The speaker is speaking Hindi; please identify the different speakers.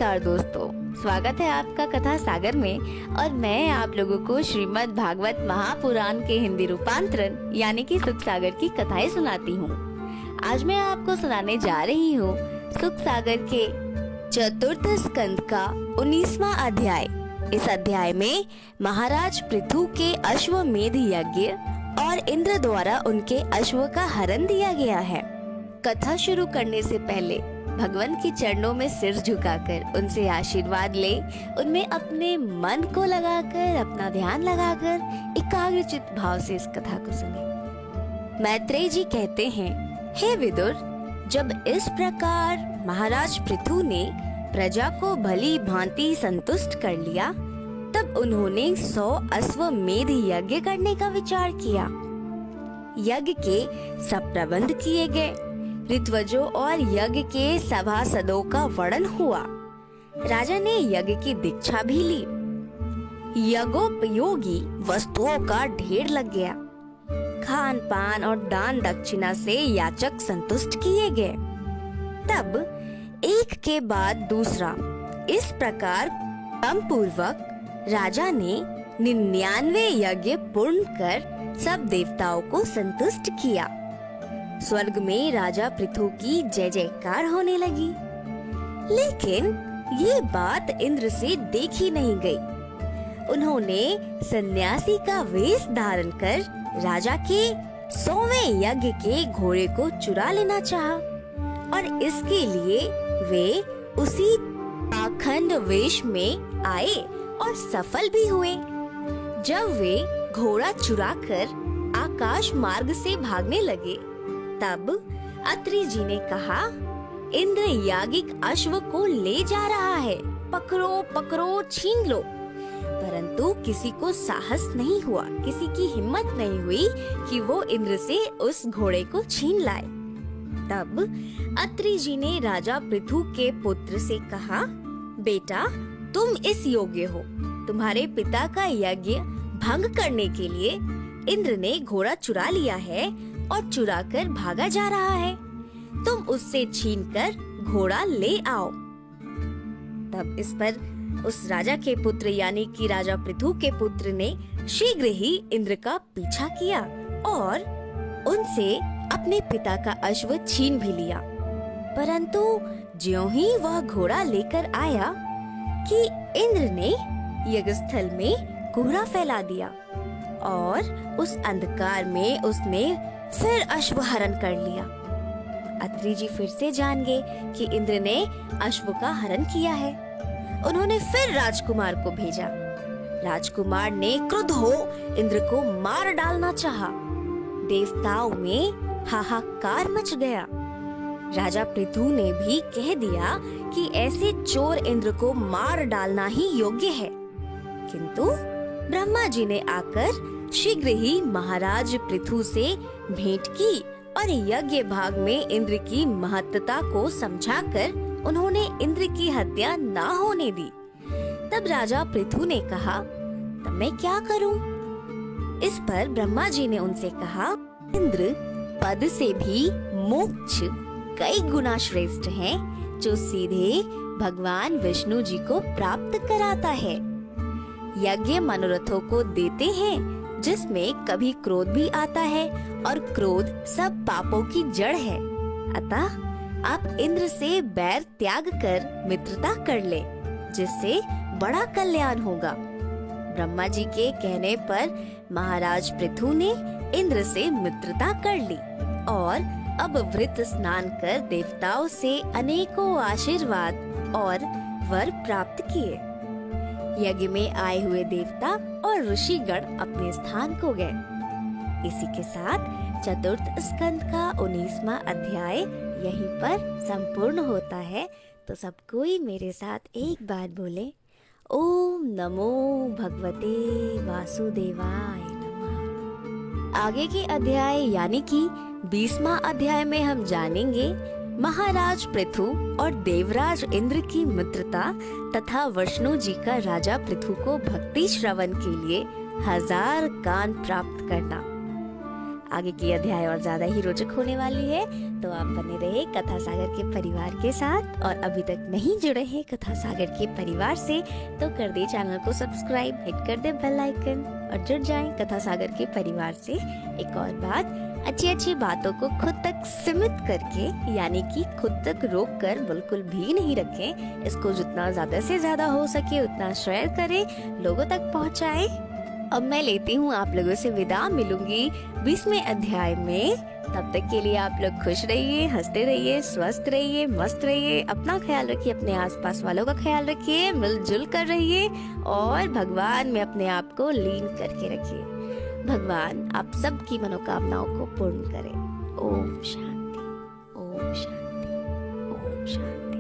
Speaker 1: नमस्कार दोस्तों, स्वागत है आपका कथा सागर में। और मैं आप लोगों को श्रीमद् भागवत महापुराण के हिंदी रूपांतरण यानी कि सुख सागर की कथाएं सुनाती हूँ। आज मैं आपको सुनाने जा रही हूँ सुख सागर के चतुर्थ स्कंद का 19वां अध्याय। इस अध्याय में महाराज पृथु के अश्वमेध यज्ञ और इंद्र द्वारा उनके अश्व का हरण दिया गया है। कथा शुरू करने से पहले भगवान के चरणों में सिर झुकाकर उनसे आशीर्वाद ले, उनमें अपने मन को लगाकर, अपना ध्यान लगाकर एकाग्रचित्त भाव से इस कथा को सुने। मैत्रेय जी कहते हैं, हे विदुर, जब इस प्रकार महाराज पृथु ने प्रजा को भली भांति संतुष्ट कर लिया, तब उन्होंने 100 अश्वमेध यज्ञ करने का विचार किया। यज्ञ के सब प्रबंध किए गए, ऋत्वजों और यज्ञ के सभासदों का वर्णन हुआ। राजा ने यज्ञ की दीक्षा भी ली। यज्ञोपयोगी वस्तुओं का ढेर लग गया। खान पान और दान दक्षिणा से याचक संतुष्ट किए गए। तब एक के बाद दूसरा इस प्रकार क्रम पूर्वक राजा ने 99 यज्ञ पूर्ण कर सब देवताओं को संतुष्ट किया। स्वर्ग में राजा पृथु की जय जयकार होने लगी। लेकिन ये बात इंद्र से देखी नहीं गई। उन्होंने सन्यासी का वेश धारण कर राजा के 100वें यज्ञ के घोड़े को चुरा लेना चाहा और इसके लिए वे उसी पाखंड वेश में आए और सफल भी हुए। जब वे घोड़ा चुराकर आकाश मार्ग से भागने लगे, तब अत्रि जी ने कहा, इंद्र याज्ञिक अश्व को ले जा रहा है, पकड़ो पकड़ो, छीन लो। परंतु किसी को साहस नहीं हुआ, किसी की हिम्मत नहीं हुई कि वो इंद्र से उस घोड़े को छीन लाए। तब अत्रि जी ने राजा पृथु के पुत्र से कहा, बेटा, तुम इस योग्य हो। तुम्हारे पिता का यज्ञ भंग करने के लिए इंद्र ने घोड़ा चुरा लिया है और चुराकर भागा जा रहा है। तुम उससे छीनकर घोड़ा ले आओ। तब इस पर उस राजा के पुत्र यानी कि राजा पृथु के पुत्र ने शीघ्र ही इंद्र का पीछा किया और उनसे अपने पिता का अश्व छीन भी लिया। परंतु ज्यों ही वह घोड़ा लेकर आया कि इंद्र ने यज्ञस्थल में कोहरा फैला दिया और उस अंधकार में उसने फिर अश्व हरण कर लिया। अत्रि जी फिर से जान गए कि इंद्र ने अश्व का हरण किया है। उन्होंने फिर राजकुमार को भेजा। राजकुमार ने क्रुद्ध हो इंद्र को मार डालना चाहा। देवताओं में हाहाकार मच गया। राजा पृथु ने भी कह दिया कि ऐसे चोर इंद्र को मार डालना ही योग्य है। किंतु ब्रह्मा जी ने आकर शीघ्र ही महाराज पृथु से भेंट की और यज्ञ भाग में इंद्र की महत्ता को समझाकर उन्होंने इंद्र की हत्या ना होने दी। तब राजा पृथु ने कहा, तब मैं क्या करूं? इस पर ब्रह्मा जी ने उनसे कहा, इंद्र पद से भी मोक्ष कई गुना श्रेष्ठ है, जो सीधे भगवान विष्णु जी को प्राप्त कराता है। यज्ञ मनोरथों को देते हैं, जिसमें कभी क्रोध भी आता है और क्रोध सब पापों की जड़ है। अतः आप इंद्र से बैर त्याग कर मित्रता कर ले, जिससे बड़ा कल्याण होगा। ब्रह्मा जी के कहने पर महाराज पृथु ने इंद्र से मित्रता कर ली और अब व्रत स्नान कर देवताओं से अनेकों आशीर्वाद और वर प्राप्त किए। यज्ञ में आए हुए देवता और ऋषिगण अपने स्थान को गए। इसी के साथ चतुर्थ स्कंद का 19वां अध्याय यहीं पर संपूर्ण होता है। तो सब कोई मेरे साथ एक बार बोले, ओम नमो भगवते वासुदेवाय नमः। आगे के अध्याय यानी कि 20वां अध्याय में हम जानेंगे महाराज पृथु और देवराज इंद्र की मित्रता तथा विष्णु जी का राजा पृथु को भक्ति श्रवण के लिए 1000 कान प्राप्त करना। आगे की अध्याय और ज्यादा ही रोचक होने वाली है, तो आप बने रहे कथा सागर के परिवार के साथ। और अभी तक नहीं जुड़े हैं कथा सागर के परिवार से तो कर दे चैनल को सब्सक्राइब, हिट कर दे बेल आइकन और जुड़ जाएं कथा सागर के परिवार से। एक और बात, अच्छी अच्छी बातों को खुद तक सीमित करके, यानी कि खुद तक रोक कर बिल्कुल भी नहीं रखें। इसको जितना ज्यादा से ज्यादा हो सके उतना शेयर करें, लोगों तक पहुंचाएं। अब मैं लेती हूँ आप लोगों से विदा, मिलूंगी 20वें अध्याय में। तब तक के लिए आप लोग खुश रहिए, हंसते रहिए, स्वस्थ रहिए, मस्त रहिए, अपना ख्याल रखिए, अपने आसपास वालों का ख्याल रखिए, मिलजुल कर रहिए और भगवान में अपने आप को लीन करके रखिए। भगवान आप सबकी मनोकामनाओं को पूर्ण करें। ओम शांति, ओम शांति, ओम शांति।